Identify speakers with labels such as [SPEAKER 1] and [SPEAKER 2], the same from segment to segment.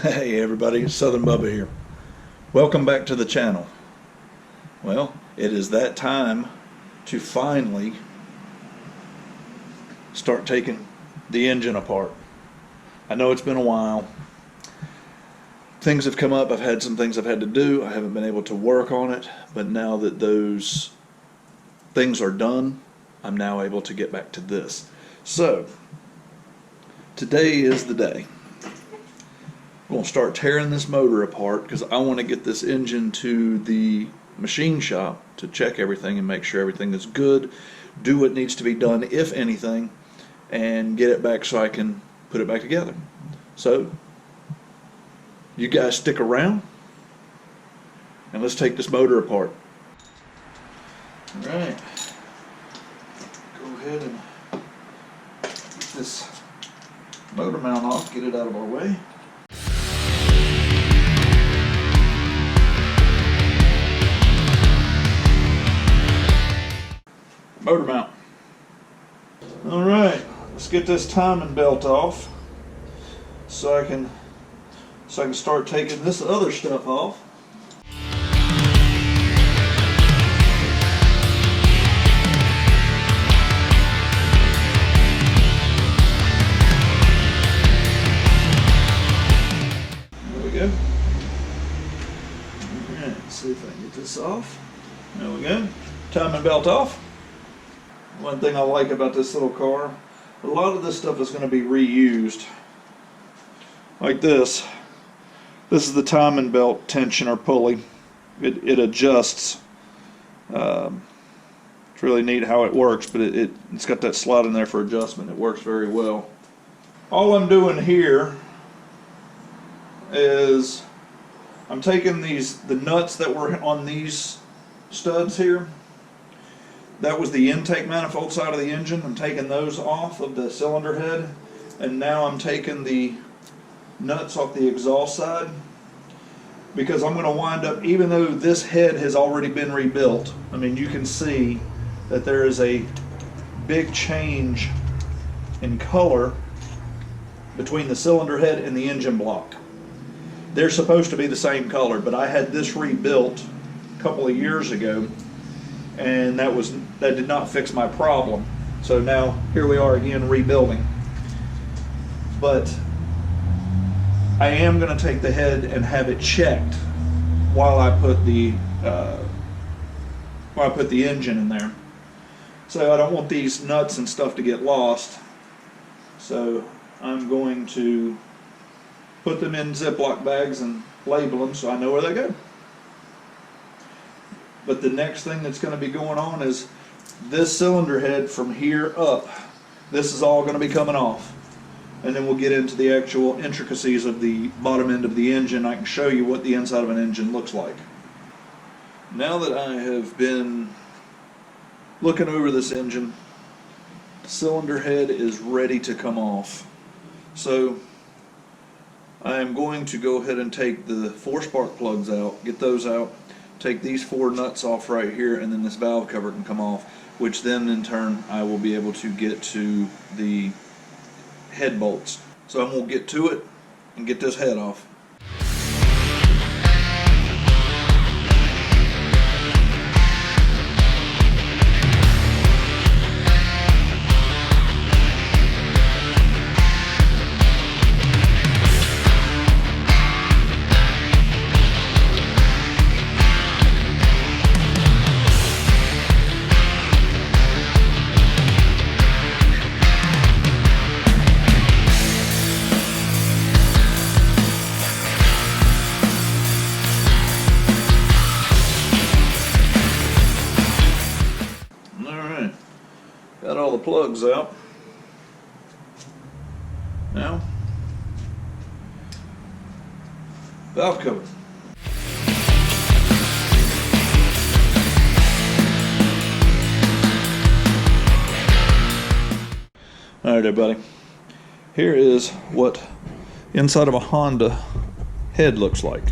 [SPEAKER 1] Hey everybody, Southern Bubba here. Welcome back to the channel. Well, it is that time to finally start taking the engine apart. I know it's been a while. Things have come up, I've had some things I've had to do, I haven't been able to work on it, but now that those things are done, I'm now able to get back to this. So, today is the day. I'm going to start tearing this motor apart because I want to get this engine to the machine shop to check everything and make sure everything is good, do what needs to be done, if anything, and get it back so I can put it back together. So, you guys stick around and let's take this motor apart. Alright, go ahead and get this motor mount off, get it out of our way. Motor mount. Alright, let's get this timing belt off so I can start taking this other stuff off. There we go. Alright, let's see if I can get this off. There we go. Timing belt off. One thing I like about this little car, a lot of this stuff is going to be reused. Like this. This is the timing belt tension or pulley. It adjusts. It's really neat how it works, but it's got that slot in there for adjustment. It works very well. All I'm doing here is I'm taking the nuts that were on these studs here. That was the intake manifold side of the engine. I'm taking those off of the cylinder head, and now I'm taking the nuts off the exhaust side, because I'm going to wind up, even though this head has already been rebuilt, I mean, you can see that there is a big change in color between the cylinder head and the engine block. They're supposed to be the same color, but I had this rebuilt a couple of years ago, and that did not fix my problem. So now here we are again rebuilding. But I am going to take the head and have it checked while I put the engine in there. So I don't want these nuts and stuff to get lost. So I'm going to put them in Ziploc bags and label them so I know where they go. But the next thing that's going to be going on is this cylinder head from here up. This is all going to be coming off. And then we'll get into the actual intricacies of the bottom end of the engine. I can show you what the inside of an engine looks like. Now that I have been looking over this engine, the cylinder head is ready to come off. So I am going to go ahead and take the 4 spark plugs out, get those out, take these 4 nuts off right here, and then this valve cover can come off, which then in turn I will be able to get to the head bolts. So I'm going to get to it and get this head off. Got all the plugs out. Now, valve cover. Alright everybody, here is what inside of a Honda head looks like.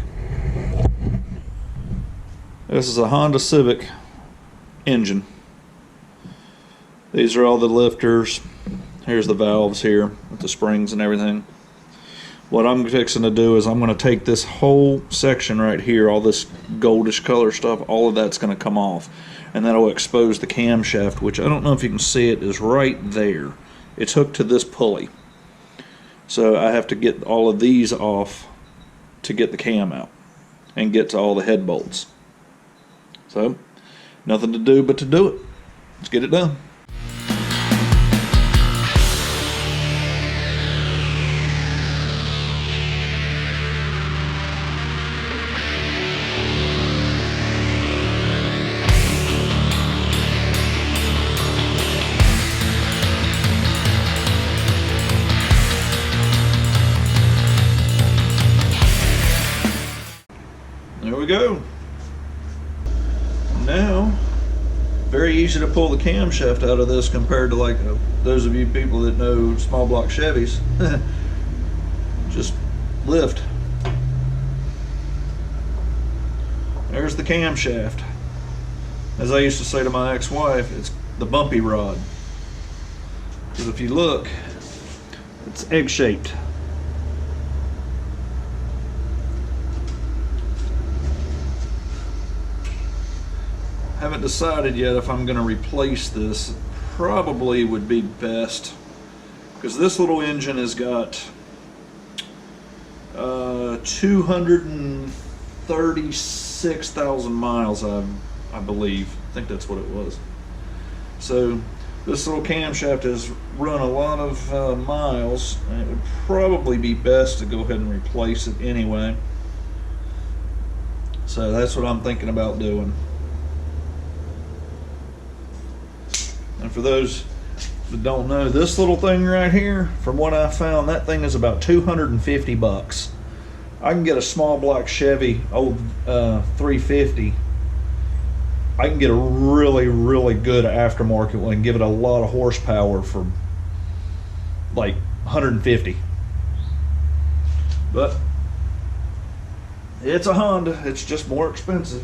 [SPEAKER 1] This is a Honda Civic engine. These are all the lifters. Here's the valves here with the springs and everything. what I'm fixing to do is I'm going to take this whole section right here, all this goldish color stuff, all of that's going to come off, and that'll expose the camshaft, which I don't know if you can see it, is right there. It's hooked to this pulley. So I have to get all of these off to get the cam out and get to all the head bolts. So, nothing to do but to do it. Let's get it done. There we go. Now, very easy to pull the camshaft out of this compared to like those of you people that know small block Chevys. Just lift. There's the camshaft. As I used to say to my ex-wife, it's the bumpy rod. Because if you look, it's egg-shaped. Haven't decided yet if I'm going to replace this. Probably would be best, because this little engine has got 236,000 miles, I believe. I think that's what it was. So this little camshaft has run a lot of miles, and it would probably be best to go ahead and replace it anyway. So that's what I'm thinking about doing. And for those that don't know, this little thing right here, from what I found, that thing is about 250 bucks. I can get a small block Chevy, old 350. I can get a really, really good aftermarket one and give it a lot of horsepower for like 150. But it's a Honda, it's just more expensive.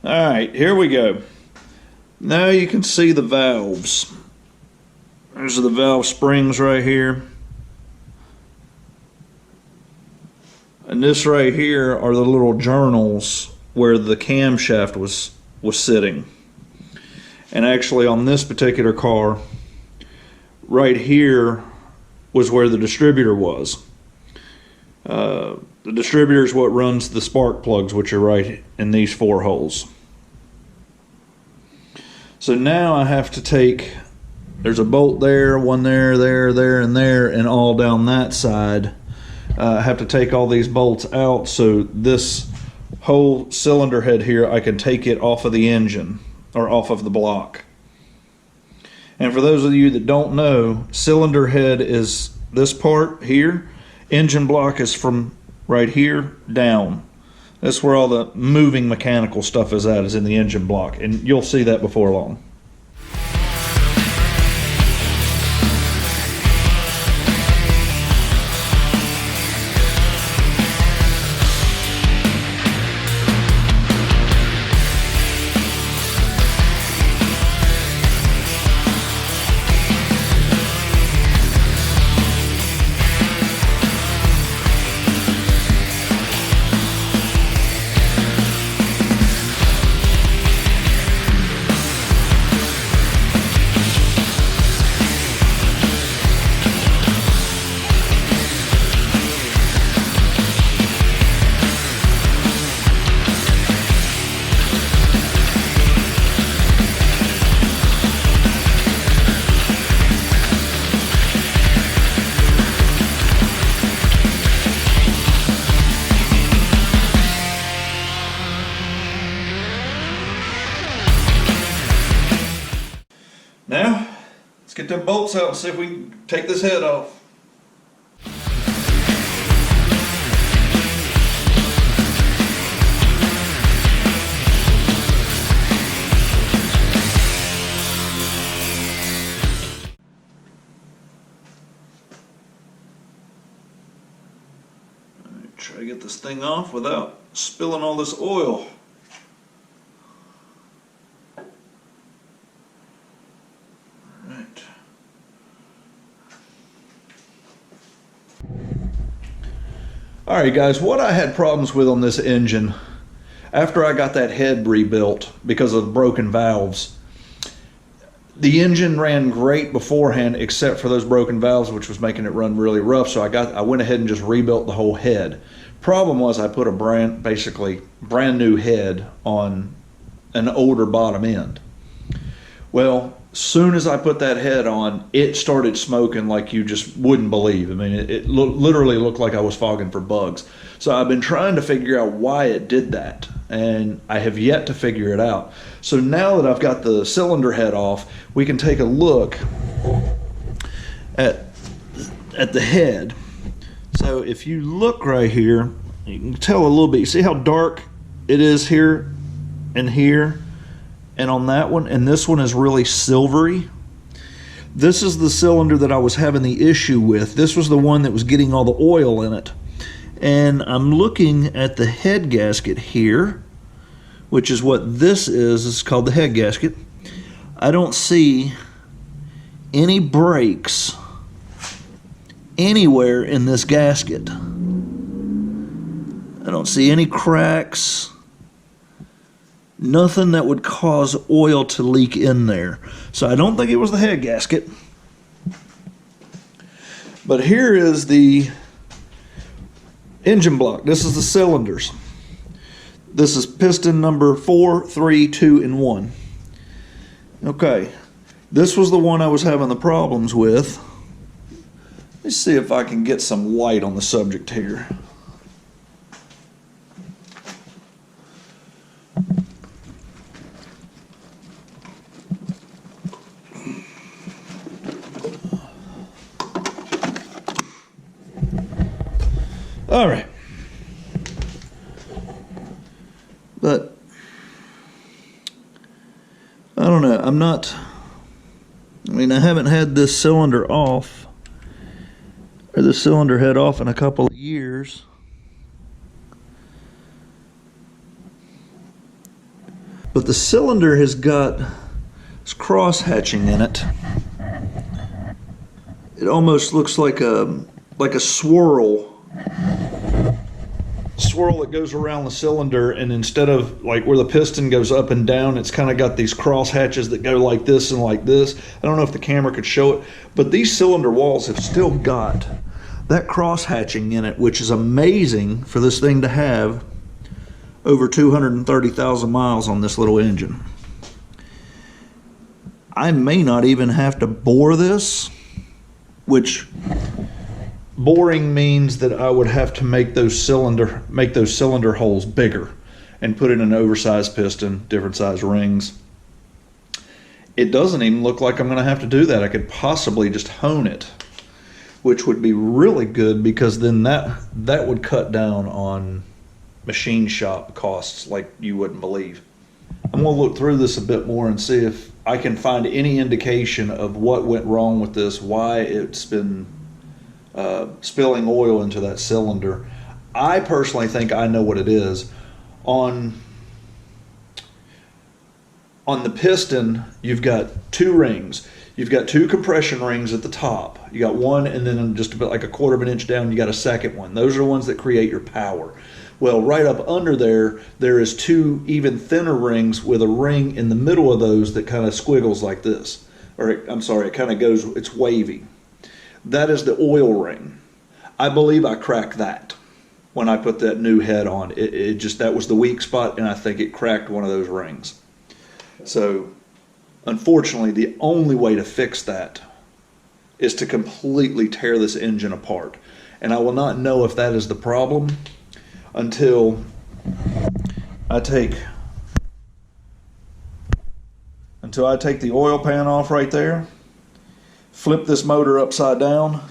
[SPEAKER 1] All right, here we go. Now you can see the valves. There's the valve springs right here. And this right here are the little journals where the camshaft was sitting. And actually on this particular car, right here was where the distributor was. The distributor is what runs the spark plugs, which are right in these 4 holes. So now I have to take, there's a bolt there, one there, there, and there, and all down that side. I have to take all these bolts out, so this whole cylinder head here, I can take it off of the engine, or off of the block. And for those of you that don't know, cylinder head is this part here. Engine block is from right here down. That's where all the moving mechanical stuff is at, is in the engine block, and you'll see that before long. Now, let's get them bolts out and see if we can take this head off. Try to get this thing off without spilling all this oil. Right. All right, guys, what I had problems with on this engine after I got that head rebuilt because of the broken valves, the engine ran great beforehand except for those broken valves, which was making it run really rough. So I went ahead and just rebuilt the whole head. Problem was I put a basically brand new head on an older bottom end. Well, soon as I put that head on, it started smoking like you just wouldn't believe. I mean, it literally looked like I was fogging for bugs. So I've been trying to figure out why it did that, and I have yet to figure it out. So now that I've got the cylinder head off, we can take a look at the head. So if you look right here, you can tell a little bit. You see how dark it is here and here? And on that one, and this one is really silvery. This is the cylinder that I was having the issue with. This was the one that was getting all the oil in it. And I'm looking at the head gasket here, which is what this is. It's called the head gasket. I don't see any breaks anywhere in this gasket. I don't see any cracks. Nothing that would cause oil to leak in there. So I don't think it was the head gasket. But here is the engine block. This is the cylinders. This is piston number 4, 3, 2, and 1. Okay. This was the one I was having the problems with. Let's see if I can get some light on the subject here. All right, but I don't know. I haven't had this cylinder off, or the cylinder head off, in a couple of years. But the cylinder has got this cross hatching in it. It almost looks like a swirl that goes around the cylinder, and instead of like where the piston goes up and down, it's kind of got these cross hatches that go like this and like this. I don't know if the camera could show it, but these cylinder walls have still got that cross hatching in it, which is amazing for this thing to have over 230,000 miles on this little engine. I may not even have to bore this, which boring means that I would have to make those cylinder holes bigger and put in an oversized piston, different size rings. It doesn't even look like I'm going to have to do that. I could possibly just hone it, which would be really good, because then that would cut down on machine shop costs like you wouldn't believe. I'm going to look through this a bit more and see if I can find any indication of what went wrong with this, why it's been spilling oil into that cylinder. I personally think I know what it is. On the piston, you've got two rings. You've got two compression rings at the top. You got one, and then just about like a quarter of an inch down, you got a second one. Those are the ones that create your power. Well, right up under there is two even thinner rings with a ring in the middle of those that kind of squiggles like this. It kind of goes, it's wavy. That is the oil ring. I believe I cracked that when I put that new head on. That was the weak spot, and I think it cracked one of those rings. So, unfortunately, the only way to fix that is to completely tear this engine apart. And I will not know if that is the problem until I take the oil pan off right there, flip this motor upside down,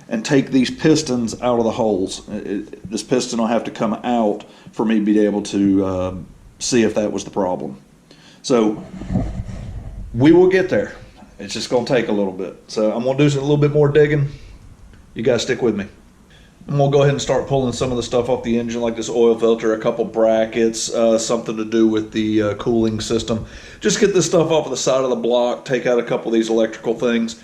[SPEAKER 1] and take these pistons out of the holes. This piston will have to come out for me to be able to see if that was the problem. So we will get there. It's just going to take a little bit. So I'm going to do a little bit more digging. You guys stick with me. I'm going to go ahead and start pulling some of the stuff off the engine, like this oil filter, a couple brackets, something to do with the cooling system. Just get this stuff off of the side of the block, take out a couple of these electrical things,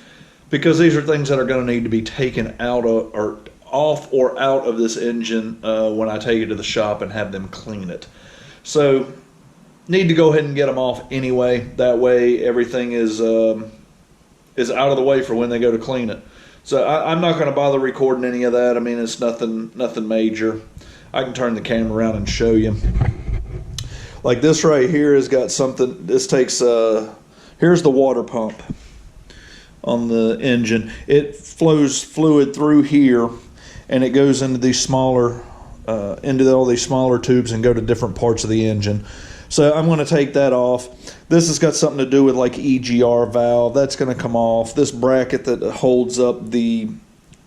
[SPEAKER 1] because these are things that are going to need to be taken out of, or off or out of this engine when I take it to the shop and have them clean it. So need to go ahead and get them off anyway. That way everything is out of the way for when they go to clean it. So I'm not going to bother recording any of that. I mean, it's nothing major. I can turn the camera around and show you. Like this right here has got something. This takes here's the water pump on the engine. It flows fluid through here, and it goes into these smaller, into all these smaller tubes and go to different parts of the engine. So I'm going to take that off. This has got something to do with like EGR valve. That's going to come off. This bracket that holds up the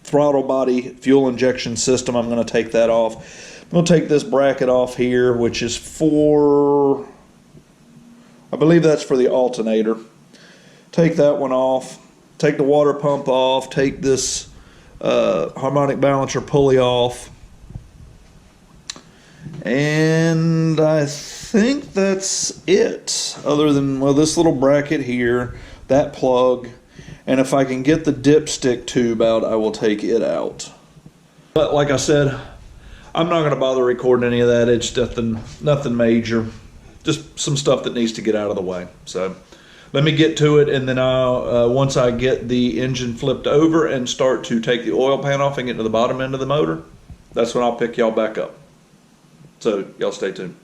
[SPEAKER 1] throttle body fuel injection system, I'm going to take that off. I'm going to take this bracket off here, which is for, I believe that's for the alternator. Take that one off. Take the water pump off. Take this harmonic balancer pulley off. And I think that's it, other than, well, this little bracket here, that plug, and if I can get the dipstick tube out, I will take it out. But like I said, I'm not going to bother recording any of that. It's nothing major, just some stuff that needs to get out of the way. So let me get to it, and then I'll, once I get the engine flipped over and start to take the oil pan off and get to the bottom end of the motor, that's when I'll pick y'all back up. So y'all stay tuned.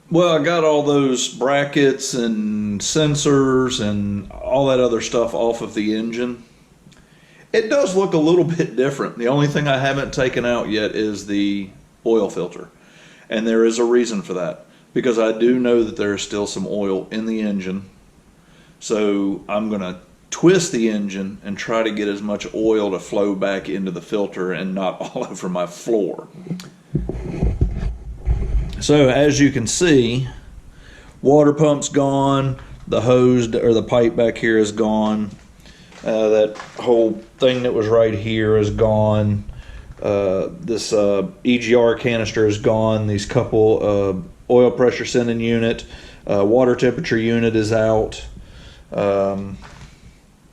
[SPEAKER 1] Well, I got all those brackets and sensors and all that other stuff off of the engine. It does look a little bit different. The only thing I haven't taken out yet is the oil filter. And there is a reason for that, because I do know that there is still some oil in the engine. So I'm going to twist the engine and try to get as much oil to flow back into the filter and not all over my floor. So as you can see, water pump's gone, the hose or the pipe back here is gone, that whole thing that was right here is gone, this EGR canister is gone, these couple oil pressure sending unit, water temperature unit is out.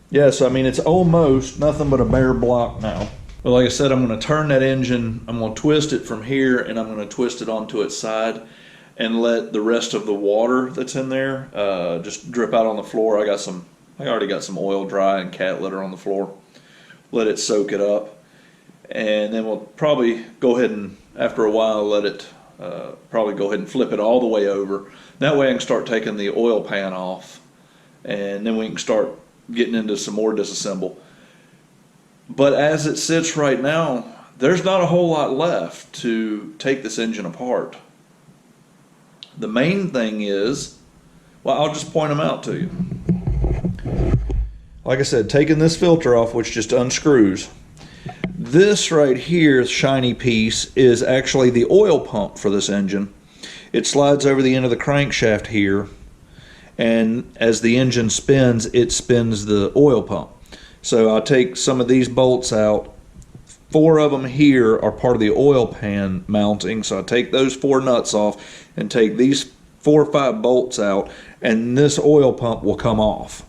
[SPEAKER 1] Yeah, so I mean, it's almost nothing but a bare block now. But like I said, I'm going to turn that engine, I'm going to twist it from here, and I'm going to twist it onto its side and let the rest of the water that's in there just drip out on the floor. I already got some oil dry and cat litter on the floor. Let it soak it up. And then we'll probably go ahead and, after a while, let it probably go ahead and flip it all the way over. That way I can start taking the oil pan off, and then we can start getting into some more disassemble. But as it sits right now, there's not a whole lot left to take this engine apart. The main thing is, well, I'll just point them out to you. Like I said, taking this filter off, which just unscrews. This right here, shiny piece, is actually the oil pump for this engine. It slides over the end of the crankshaft here, and as the engine spins, it spins the oil pump. So I'll take some of these bolts out. 4 of them here are part of the oil pan mounting, so I take those 4 nuts off and take these 4 or 5 bolts out, and this oil pump will come off.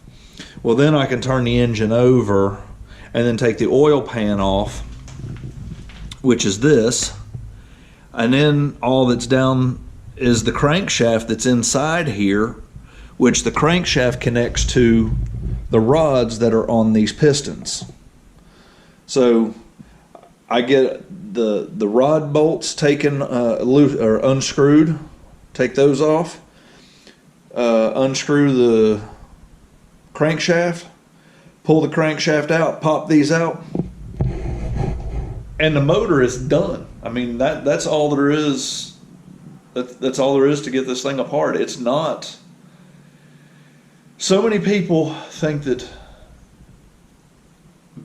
[SPEAKER 1] Well, then I can turn the engine over and then take the oil pan off, which is this, and then all that's down is the crankshaft that's inside here, which the crankshaft connects to the rods that are on these pistons. So I get the rod bolts taken loose or unscrewed, take those off, unscrew the crankshaft, pull the crankshaft out, pop these out, and the motor is done. I mean, that's all there is. That's all there is to get this thing apart. It's not. So many people think that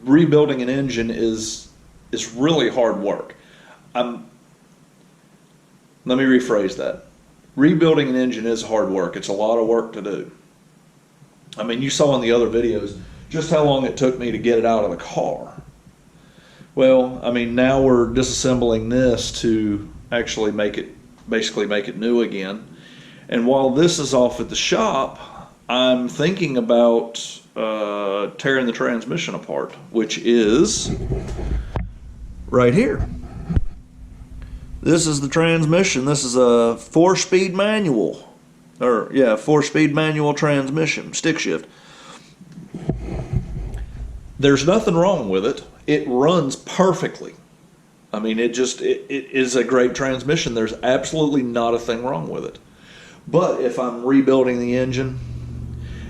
[SPEAKER 1] rebuilding an engine is really hard work. Let me rephrase that. Rebuilding an engine is hard work. It's a lot of work to do. I mean, you saw in the other videos just how long it took me to get it out of the car. Well, I mean, now we're disassembling this to actually basically make it new again. And while this is off at the shop, I'm thinking about tearing the transmission apart, which is right here. This is the transmission. This is a 4-speed manual. Or, yeah, 4-speed manual transmission, stick shift. There's nothing wrong with it. It runs perfectly. I mean, it is a great transmission. There's absolutely not a thing wrong with it. But if I'm rebuilding the engine,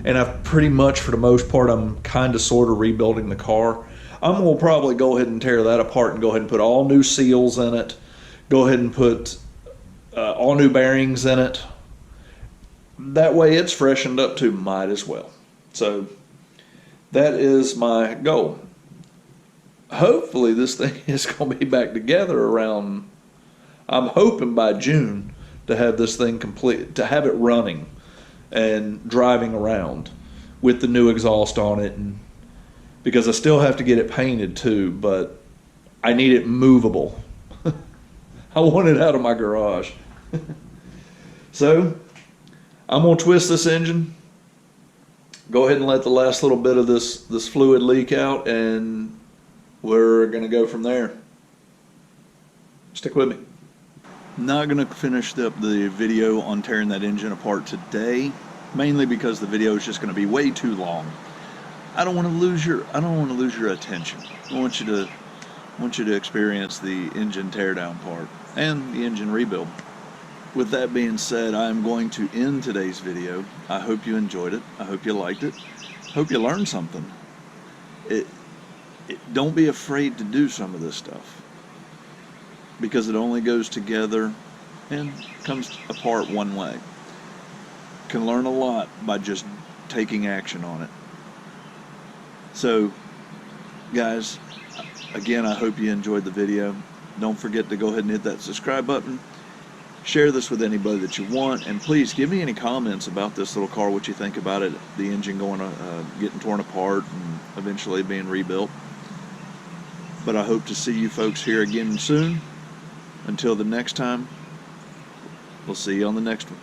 [SPEAKER 1] and I've pretty much, for the most part, I'm kind of sort of rebuilding the car, I'm going to probably go ahead and tear that apart and go ahead and put all new seals in it, go ahead and put all new bearings in it. That way it's freshened up too, might as well. So that is my goal. Hopefully this thing is going to be back together around, I'm hoping by June to have this thing complete, to have it running and driving around with the new exhaust on it, and because I still have to get it painted too, but I need it movable. I want it out of my garage. So I'm going to twist this engine, go ahead and let the last little bit of this fluid leak out, and we're going to go from there. Stick with me. Not going to finish up the video on tearing that engine apart today, mainly because the video is just going to be way too long. I don't want to lose your attention. I want you to experience the engine teardown part and the engine rebuild. With that being said, I'm going to end today's video. I hope you enjoyed it. I hope you liked it. Hope you learned something. Don't be afraid to do some of this stuff, because it only goes together and comes apart one way. Can learn a lot by just taking action on it. So, guys, again, I hope you enjoyed the video. Don't forget to go ahead and hit that subscribe button. Share this with anybody that you want, and please give me any comments about this little car, what you think about it, the engine getting torn apart and eventually being rebuilt. But I hope to see you folks here again soon. Until the next time, we'll see you on the next one.